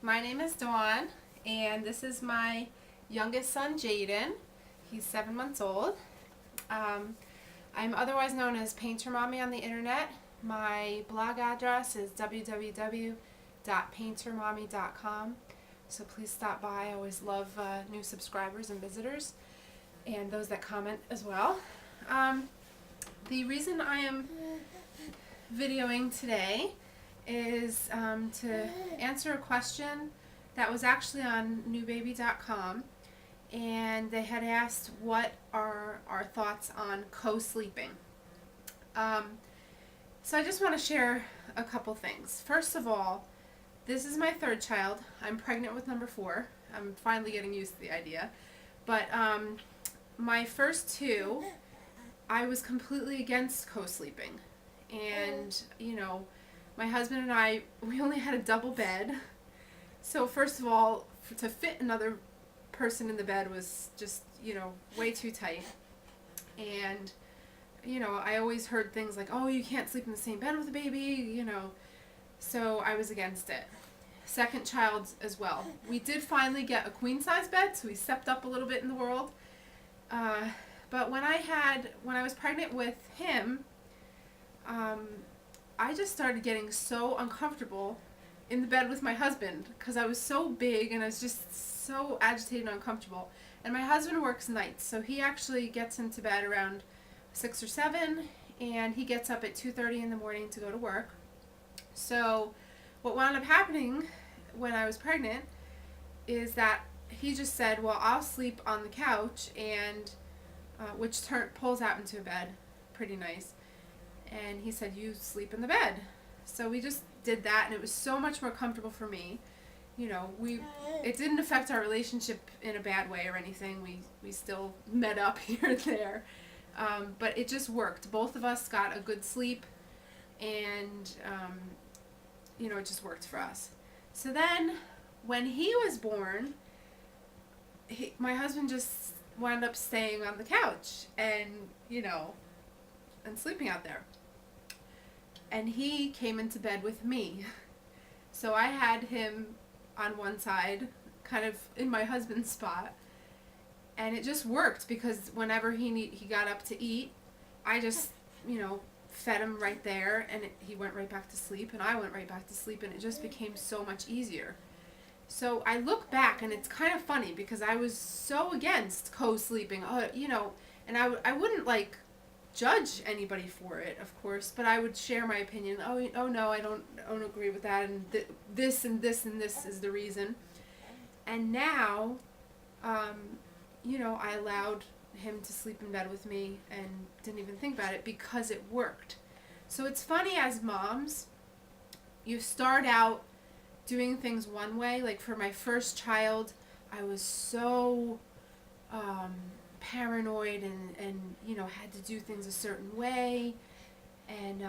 My name is Dawn, and this is my youngest son, Jaden. He's 7 months old. Um, I'm otherwise known as Painter Mommy on the internet. My blog address is www.paintermommy.com. So please stop by. I always love new subscribers and visitors, and those that comment as well. The reason I am videoing today is to answer a question that was actually on newbaby.com, and they had asked what are our thoughts on co-sleeping. So I just want to share a couple things. First of all, this is my third child. I'm pregnant with number 4. I'm finally getting used to the idea. But my first two, I was completely against co-sleeping. And, my husband and I, we only had a double bed. So first of all, to fit another person in the bed was just, way too tight. And, I always heard things like, oh, you can't sleep in the same bed with a baby, So I was against it. Second child as well. We did finally get a queen size bed, so we stepped up a little bit in the world. But when I was pregnant with him, I just started getting so uncomfortable in the bed with my husband because I was so big and I was just so agitated and uncomfortable. And my husband works nights, so he actually gets into bed around 6 or 7, and he gets up at 2:30 in the morning to go to work. So what wound up happening when I was pregnant is that he just said, well, I'll sleep on the couch, and which pulls out into a bed pretty nice. And he said, you sleep in the bed. So we just did that, and it was so much more comfortable for me. It didn't affect our relationship in a bad way or anything. We still met up here and there. But it just worked. Both of us got a good sleep, and, it just worked for us. So then, when he was born, my husband just wound up staying on the couch and, and sleeping out there. And he came into bed with me. So I had him on one side, kind of in my husband's spot. And it just worked because whenever he got up to eat, I just, fed him right there, and he went right back to sleep, and I went right back to sleep, and it just became so much easier. So I look back, and it's kind of funny because I was so against co-sleeping, and I wouldn't judge anybody for it, of course, but I would share my opinion. Oh no, I don't agree with that, and this and this and this is the reason. And now, I allowed him to sleep in bed with me and didn't even think about it because it worked. So it's funny, as moms, you start out doing things one way. Like for my first child, I was so paranoid and had to do things a certain way. And,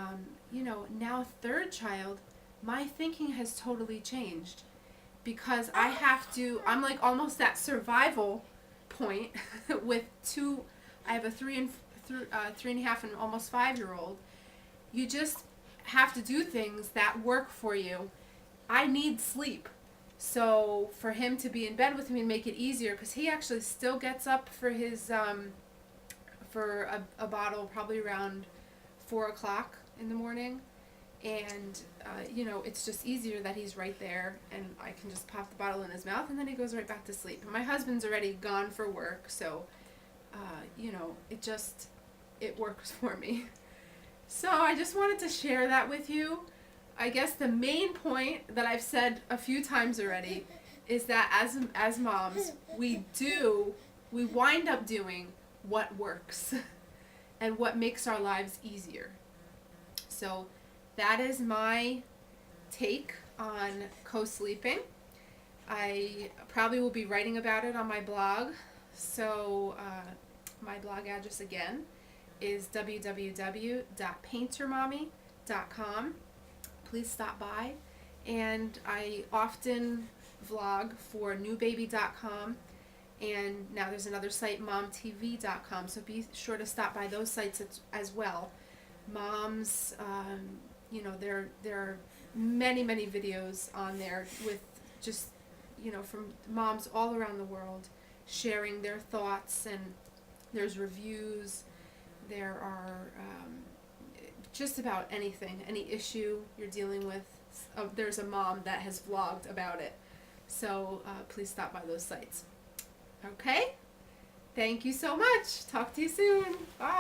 now third child, my thinking has totally changed because I'm like almost at survival point with two. I have a 3.5 and almost 5-year-old. You just have to do things that work for you. I need sleep. So for him to be in bed with me and make it easier, because he actually still gets up for his for a bottle probably around 4 o'clock in the morning, and it's just easier that he's right there, and I can just pop the bottle in his mouth, and then he goes right back to sleep. And my husband's already gone for work, so it works for me. So I just wanted to share that with you. I guess the main point that I've said a few times already is that as moms, we wind up doing what works and what makes our lives easier. So that is my take on co-sleeping. I probably will be writing about it on my blog. So my blog address again is www.paintermommy.com. Please stop by. And I often vlog for newbaby.com, and now there's another site, momtv.com, so be sure to stop by those sites as well. Moms, there are many videos on there with just, from moms all around the world sharing their thoughts, and there's reviews. There are just about anything, any issue you're dealing with. There's a mom that has vlogged about it. So please stop by those sites. Okay? Thank you so much. Talk to you soon. Bye.